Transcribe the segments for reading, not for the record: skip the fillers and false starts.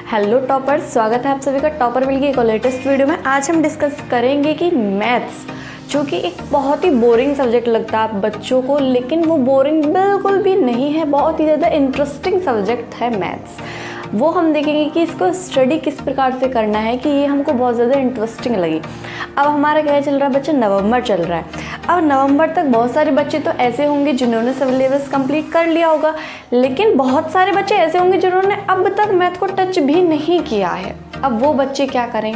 Hello toppers, स्वागत है आप सभी का टॉपर विल की एक लेटेस्ट वीडियो में। आज हम डिस्कस करेंगे कि मैथ्स जो कि एक बहुत ही बोरिंग सब्जेक्ट लगता है आप बच्चों को, लेकिन वो बोरिंग बिल्कुल भी नहीं है, बहुत ही ज़्यादा इंटरेस्टिंग सब्जेक्ट है मैथ्स। वो हम देखेंगे कि इसको स्टडी किस प्रकार से करना है कि ये हमको बहुत ज़्यादा इंटरेस्टिंग लगी। अब हमारा क्या चल रहा है बच्चे, नवंबर चल रहा है। अब नवंबर तक बहुत सारे बच्चे तो ऐसे होंगे जिन्होंने सिलेबस कंप्लीट कर लिया होगा, लेकिन बहुत सारे बच्चे ऐसे होंगे जिन्होंने अब तक मैथ को टच भी नहीं किया है। अब वो बच्चे क्या करें,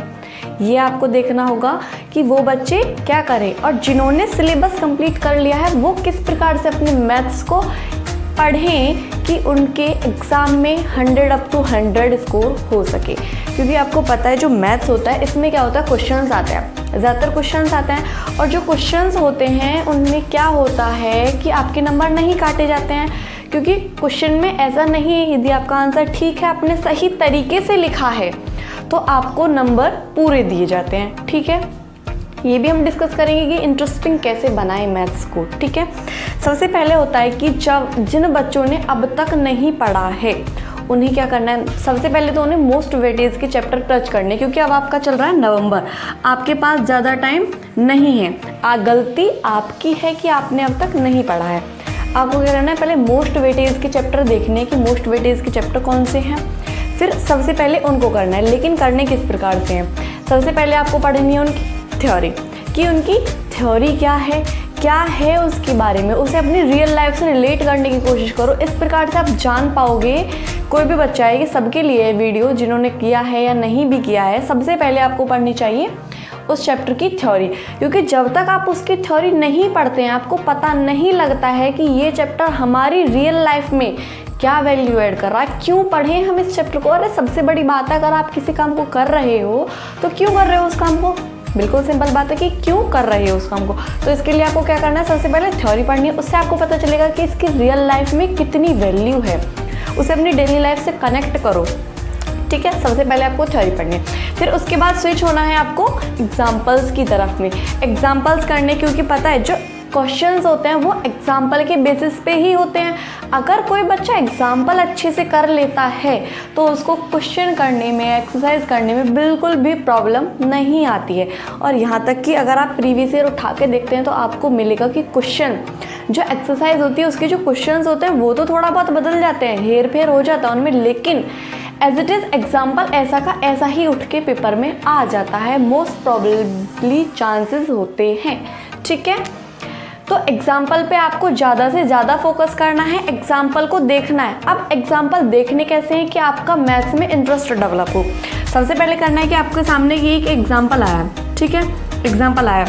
ये आपको देखना होगा कि वो बच्चे क्या करें, और जिन्होंने सिलेबस कंप्लीट कर लिया है वो किस प्रकार से अपने मैथ्स को पढ़ें कि उनके एग्ज़ाम में 100 स्कोर हो सके। क्योंकि आपको पता है जो मैथ्स होता है इसमें क्या होता है, क्वेश्चंस आते हैं, ज़्यादातर क्वेश्चंस आते हैं, और जो क्वेश्चंस होते हैं उनमें क्या होता है कि आपके नंबर नहीं काटे जाते हैं। क्योंकि क्वेश्चन में ऐसा नहीं है, यदि आपका आंसर ठीक है, आपने सही तरीके से लिखा है तो आपको नंबर पूरे दिए जाते हैं। ठीक है, ये भी हम डिस्कस करेंगे कि इंटरेस्टिंग कैसे बनाएं मैथ्स को। ठीक है, सबसे पहले होता है कि जब जिन बच्चों ने अब तक नहीं पढ़ा है उन्हें क्या करना है, सबसे पहले तो उन्हें मोस्ट वेटेज के चैप्टर टच करने, क्योंकि अब आपका चल रहा है नवंबर, आपके पास ज़्यादा टाइम नहीं है। गलती आपकी है कि आपने अब तक नहीं पढ़ा है। आपको क्या करना है, पहले मोस्ट वेटेज के चैप्टर देखने कि मोस्ट वेटेज के चैप्टर कौन से हैं, फिर सबसे पहले उनको करना है। लेकिन करने किस प्रकार से हैं, सबसे पहले आपको पढ़नी है उनकी थ्योरी कि उनकी थ्योरी क्या है उसके बारे में, उसे अपनी रियल लाइफ से रिलेट करने की कोशिश करो। इस प्रकार से आप जान पाओगे, कोई भी बच्चा है कि सबके लिए है वीडियो, जिन्होंने किया है या नहीं भी किया है, सबसे पहले आपको पढ़नी चाहिए उस चैप्टर की थ्योरी। क्योंकि जब तक आप उसकी थ्योरी नहीं पढ़ते हैं, आपको पता नहीं लगता है कि ये चैप्टर हमारी रियल लाइफ में क्या वैल्यू ऐड कर रहा है, क्यों पढ़ें हम इस चैप्टर को। अरे सबसे बड़ी बात है, अगर आप किसी काम को कर रहे हो तो क्यों कर रहे हो उस काम को, बिल्कुल सिंपल बात है कि क्यों कर रहे हो उस काम को। तो इसके लिए आपको क्या करना है, सबसे पहले थ्योरी पढ़नी है, उससे आपको पता चलेगा कि इसकी रियल लाइफ में कितनी वैल्यू है, उसे अपनी डेली लाइफ से कनेक्ट करो। ठीक है, सबसे पहले आपको थ्योरी पढ़नी है, फिर उसके बाद स्विच होना है आपको एग्जाम्पल्स की तरफ में। एग्जाम्पल्स करने, क्योंकि पता है जो क्वेश्चंस होते हैं वो एग्जाम्पल के बेसिस पे ही होते हैं। अगर कोई बच्चा एग्जाम्पल अच्छे से कर लेता है तो उसको क्वेश्चन करने में, एक्सरसाइज करने में बिल्कुल भी प्रॉब्लम नहीं आती है। और यहाँ तक कि अगर आप प्रीवियस ईयर उठा के देखते हैं तो आपको मिलेगा कि क्वेश्चन जो एक्सरसाइज होती है उसके जो क्वेश्चंस होते हैं वो तो थोड़ा बहुत बदल जाते हैं, हेर फेर हो जाता है उनमें, लेकिन एज इट इज़ एग्जाम्पल ऐसा का ऐसा ही उठ के पेपर में आ जाता है, मोस्ट प्रॉबेबली चांसेस होते हैं। ठीक है, तो एग्जाम्पल पे आपको ज़्यादा से ज़्यादा फोकस करना है, एग्जाम्पल को देखना है। अब एग्जाम्पल देखने कैसे हैं कि आपका मैथ्स में इंटरेस्ट डेवलप हो। सबसे पहले करना है कि आपके सामने ये एक एग्जाम्पल आया, ठीक है, एग्जाम्पल आया,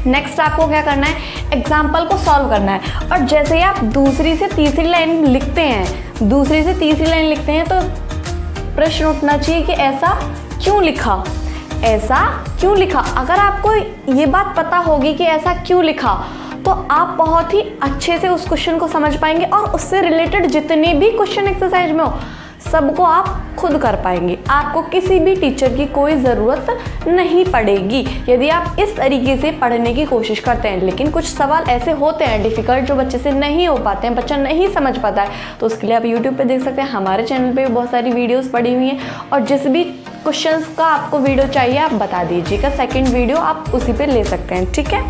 नेक्स्ट आपको क्या करना है, एग्जाम्पल को सॉल्व करना है। और जैसे ही आप दूसरी से तीसरी लाइन लिखते हैं, दूसरी से तीसरी लाइन लिखते हैं, तो प्रश्न उठना चाहिए कि ऐसा क्यों लिखा, ऐसा क्यों लिखा। अगर आपको ये बात पता होगी कि ऐसा क्यों लिखा तो आप बहुत ही अच्छे से उस क्वेश्चन को समझ पाएंगे, और उससे रिलेटेड जितने भी क्वेश्चन एक्सरसाइज में हो सबको आप खुद कर पाएंगे। आपको किसी भी टीचर की कोई ज़रूरत नहीं पड़ेगी यदि आप इस तरीके से पढ़ने की कोशिश करते हैं। लेकिन कुछ सवाल ऐसे होते हैं डिफ़िकल्ट जो बच्चे से नहीं हो पाते हैं, बच्चा नहीं समझ पाता है, तो उसके लिए आप यूट्यूब पे देख सकते हैं, हमारे चैनल पे भी बहुत सारी वीडियोस पड़ी हुई हैं। और जिस भी क्वेश्चंस का आपको वीडियो चाहिए आप बता दीजिएगा, सेकेंड वीडियो आप उसी पर ले सकते हैं। ठीक है,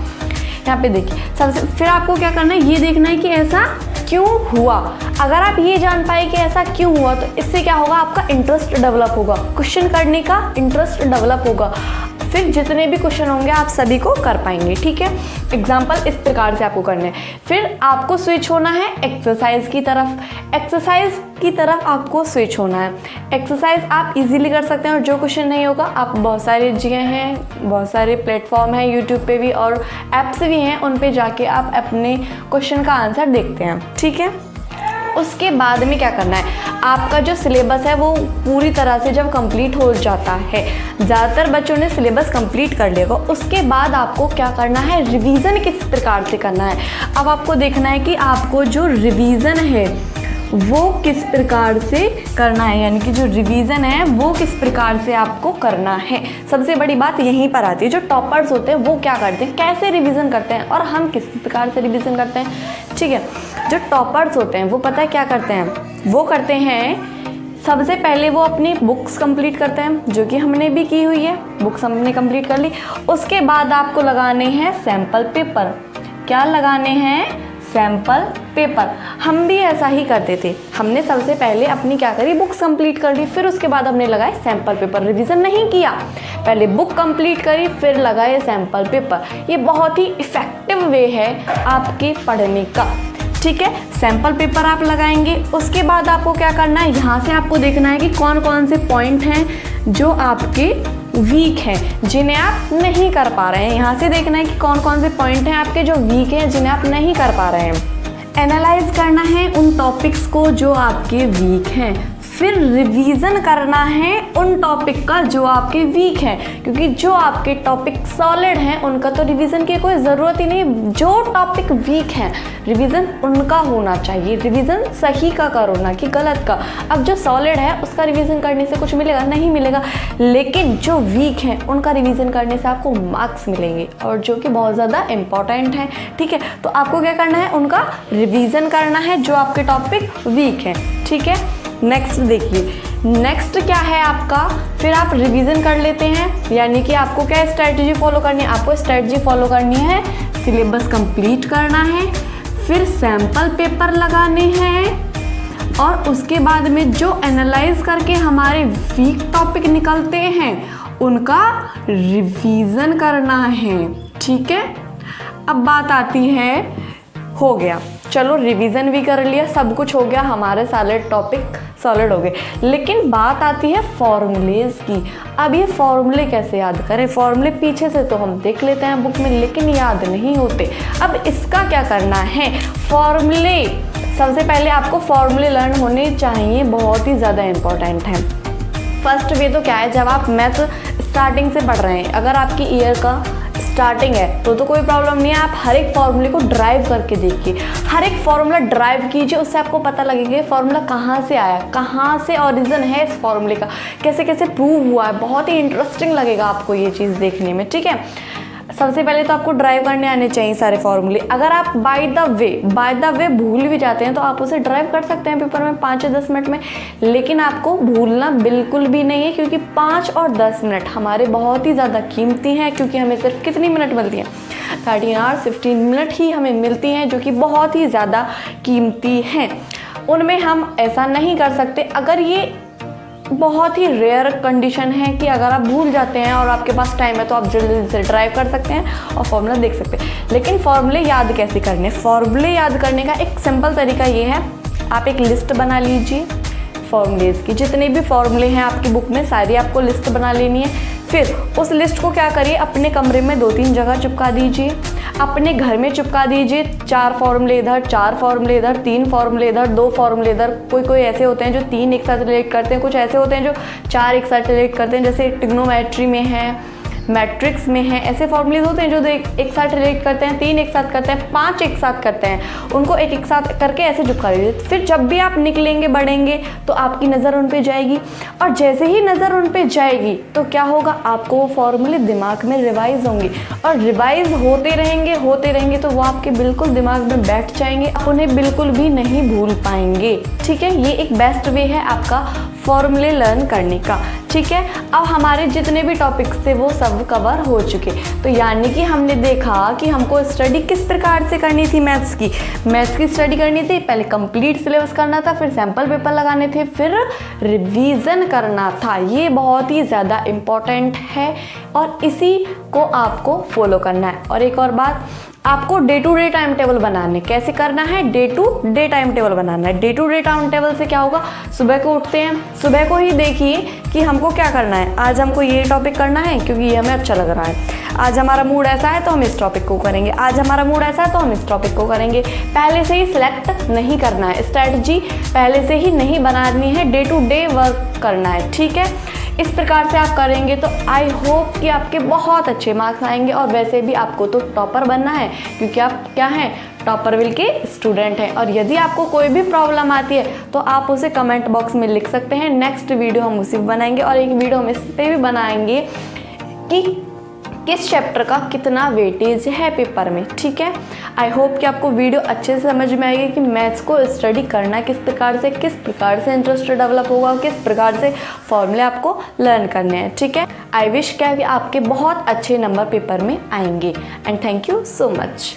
यहाँ पे देखिए, सबसे फिर आपको क्या करना है, ये देखना है कि ऐसा क्यों हुआ। अगर आप ये जान पाए कि ऐसा क्यों हुआ तो इससे क्या होगा, आपका इंटरेस्ट डेवलप होगा, क्वेश्चन करने का इंटरेस्ट डेवलप होगा, फिर जितने भी क्वेश्चन होंगे आप सभी को कर पाएंगे। ठीक है, एग्जाम्पल इस प्रकार से आपको करना है। फिर आपको स्विच होना है एक्सरसाइज की तरफ, एक्सरसाइज की तरफ आपको स्विच होना है। एक्सरसाइज आप इजीली कर सकते हैं, और जो क्वेश्चन नहीं होगा आप बहुत सारी जगह हैं, बहुत सारे प्लेटफॉर्म हैं यूट्यूब पे भी और ऐप्स भी हैं, उन पे जाके आप अपने क्वेश्चन का आंसर देखते हैं। ठीक है, उसके बाद में क्या करना है, आपका जो सिलेबस है वो पूरी तरह से जब कंप्लीट हो जाता है, ज़्यादातर बच्चों ने सिलेबस कंप्लीट कर लिया, उसके बाद आपको क्या करना है, रिवीजन किस प्रकार से करना है। अब आपको देखना है कि आपको जो रिवीजन है वो किस प्रकार से करना है, यानी कि जो रिवीजन है वो किस प्रकार से आपको करना है। सबसे बड़ी बात यहीं पर आती है, जो टॉपर्स होते हैं वो क्या करते हैं, कैसे रिवीजन करते हैं और हम किस प्रकार से रिवीजन करते हैं। ठीक है, जो टॉपर्स होते हैं वो पता है क्या करते हैं, वो करते हैं सबसे पहले वो अपनी बुक्स कंप्लीट करते हैं, जो कि हमने भी की हुई है, बुक्स हमने कंप्लीट कर ली। उसके बाद आपको लगाने हैं सैम्पल पेपर। क्या लगाने हैं? Sample paper. हम भी ऐसा ही करते थे, हमने सबसे पहले अपनी क्या करी, बुक्स कंप्लीट कर ली, फिर उसके बाद हमने लगाए सैम्पल पेपर। रिवीजन नहीं किया, पहले बुक कंप्लीट करी फिर लगाए सैम्पल पेपर। ये बहुत ही इफ़ेक्टिव वे है आपके पढ़ने का, ठीक है। सैम्पल पेपर आप लगाएंगे, उसके बाद आपको क्या करना है, यहाँ से आपको देखना है कि कौन कौन से पॉइंट हैं जो आपके वीक हैं, जिन्हें आप नहीं कर पा रहे हैं। यहाँ से देखना है कि कौन कौन से पॉइंट हैं आपके जो वीक हैं, जिन्हें आप नहीं कर पा रहे हैं। एनालाइज करना है उन टॉपिक्स को जो आपके वीक हैं, फिर रिवीजन करना है उन टॉपिक का जो आपके वीक हैं, क्योंकि जो आपके टॉपिक सॉलिड हैं उनका तो रिवीजन की कोई ज़रूरत ही नहीं। जो टॉपिक वीक हैं रिवीजन उनका होना चाहिए। रिवीजन सही का करो ना कि गलत का। अब जो सॉलिड है उसका रिवीजन करने से कुछ मिलेगा? नहीं मिलेगा। लेकिन जो वीक हैं उनका रिवीजन करने से आपको मार्क्स मिलेंगे, और जो कि बहुत ज़्यादा इम्पॉर्टेंट हैं, ठीक है। तो आपको क्या करना है, उनका रिवीजन करना है जो आपके टॉपिक वीक हैं, ठीक है। नेक्स्ट देखिए, नेक्स्ट क्या है आपका, फिर आप रिवीजन कर लेते हैं, यानी कि आपको क्या स्ट्रैटेजी फॉलो करनी है, आपको स्ट्रैटेजी फॉलो करनी है, सिलेबस कंप्लीट करना है, फिर सैम्पल पेपर लगाने हैं, और उसके बाद में जो एनालाइज करके हमारे वीक टॉपिक निकलते हैं उनका रिवीजन करना है, ठीक है। अब बात आती है, हो गया, चलो रिवीजन भी कर लिया, सब कुछ हो गया, हमारे सॉलिड टॉपिक सॉलिड हो गए। लेकिन बात आती है फॉर्मूलेज की। अब ये फॉर्मूले कैसे याद करें? फॉर्मूले पीछे से तो हम देख लेते हैं बुक में, लेकिन याद नहीं होते। अब इसका क्या करना है, फॉर्मूले सबसे पहले आपको फॉर्मूले लर्न होने चाहिए, बहुत ही ज़्यादा इम्पॉर्टेंट है। फर्स्ट वे तो क्या है, जब आप मैथ स्टार्टिंग से पढ़ रहे हैं, अगर आपकी ईयर का स्टार्टिंग है तो कोई प्रॉब्लम नहीं है, आप हर एक फॉर्मूले को ड्राइव करके देखिए, हर एक फॉर्मूला ड्राइव कीजिए, उससे आपको पता लगेगा फॉर्मूला कहाँ से आया, कहाँ से ओरिजिन है इस फॉर्मूले का, कैसे कैसे प्रूव हुआ है। बहुत ही इंटरेस्टिंग लगेगा आपको ये चीज़ देखने में, ठीक है। सबसे पहले तो आपको ड्राइव करने आने चाहिए सारे फॉर्मूले। अगर आप बाय द वे भूल भी जाते हैं तो आप उसे ड्राइव कर सकते हैं पेपर में 5 या 10 मिनट में, लेकिन आपको भूलना बिल्कुल भी नहीं है, क्योंकि 5 और 10 मिनट हमारे बहुत ही ज़्यादा कीमती हैं, क्योंकि हमें सिर्फ कितनी मिनट मिलती हैं, 13 आवर्स 15 मिनट ही हमें मिलती हैं, जो कि बहुत ही ज़्यादा कीमती हैं। उनमें हम ऐसा नहीं कर सकते। अगर ये बहुत ही रेयर कंडीशन है कि अगर आप भूल जाते हैं और आपके पास टाइम है तो आप जल्दी से ड्राइव कर सकते हैं और फॉर्मूला देख सकते हैं। लेकिन फॉर्मूले याद कैसे करने? फॉर्मूले याद करने का एक सिंपल तरीका ये है, आप एक लिस्ट बना लीजिए फॉर्मूलेज की, जितने भी फॉर्मूले हैं आपकी बुक में सारी आपको लिस्ट बना लेनी है। फिर उस लिस्ट को क्या करिए, अपने कमरे में 2-3 जगह चिपका दीजिए, अपने घर में चिपका दीजिए। 4 फॉर्मूले इधर, 4 फॉर्मूले इधर, 3 फॉर्मूले इधर, 2 फॉर्मूले इधर। कोई ऐसे होते हैं जो 3 एक साथ रिलेट करते हैं, कुछ ऐसे होते हैं जो 4 एक साथ रिलेट करते हैं, जैसे ट्रिग्नोमेट्री में है, मैट्रिक्स में है, ऐसे फॉर्मूलेज होते हैं जो एक साथ रिलेट करते हैं, 3 एक साथ करते हैं, 5 एक साथ करते हैं, उनको एक साथ करके ऐसे चिपका दीजिए। फिर जब भी आप निकलेंगे बढ़ेंगे तो आपकी नज़र उन पे जाएगी, और जैसे ही नज़र उन पे जाएगी तो क्या होगा, आपको वो फॉर्मूले दिमाग में रिवाइज होंगे, और रिवाइज होते रहेंगे तो वो आपके बिल्कुल दिमाग में बैठ जाएंगे, आप उन्हें बिल्कुल भी नहीं भूल पाएंगे, ठीक है। ये एक बेस्ट वे है आपका फॉर्मूले लर्न करने का, ठीक है। अब हमारे जितने भी टॉपिक्स थे वो सब कवर हो चुके, तो यानी कि हमने देखा कि हमको स्टडी किस प्रकार से करनी थी। मैथ्स की स्टडी करनी थी, पहले कंप्लीट सिलेबस करना था, फिर सैम्पल पेपर लगाने थे, फिर रिवीजन करना था। ये बहुत ही ज़्यादा इम्पॉर्टेंट है और इसी को आपको फॉलो करना है। और एक और बात, आपको day to day time table बनाना है। कैसे करना है? Day to day time table बनाना है। Day to day time table से क्या होगा, सुबह को उठते हैं, सुबह को ही देखिए कि हमको क्या करना है। आज हमको ये टॉपिक करना है क्योंकि ये हमें अच्छा लग रहा है, आज हमारा मूड ऐसा है तो हम इस टॉपिक को करेंगे, आज हमारा मूड ऐसा है तो हम इस टॉपिक को करेंगे। पहले से ही सिलेक्ट नहीं करना है, स्ट्रैटेजी पहले से ही नहीं बनानी है, डे टू डे वर्क करना है, ठीक है। इस प्रकार से आप करेंगे तो आई होप कि आपके बहुत अच्छे मार्क्स आएंगे। और वैसे भी आपको तो टॉपर बनना है, क्योंकि आप क्या हैं, टॉपरविल के स्टूडेंट हैं। और यदि आपको कोई भी प्रॉब्लम आती है तो आप उसे कमेंट बॉक्स में लिख सकते हैं। नेक्स्ट वीडियो हम उसी बनाएंगे, और एक वीडियो हम इस पर भी बनाएंगे कि किस चैप्टर का कितना वेटेज है पेपर में, ठीक है। आई होप कि आपको वीडियो अच्छे से समझ में आएगी कि मैथ्स को स्टडी करना किस प्रकार से इंटरेस्ट डेवलप होगा, किस प्रकार से फॉर्मूले आपको लर्न करने हैं, ठीक है। आई विश कि आपके बहुत अच्छे नंबर पेपर में आएंगे and thank you so much.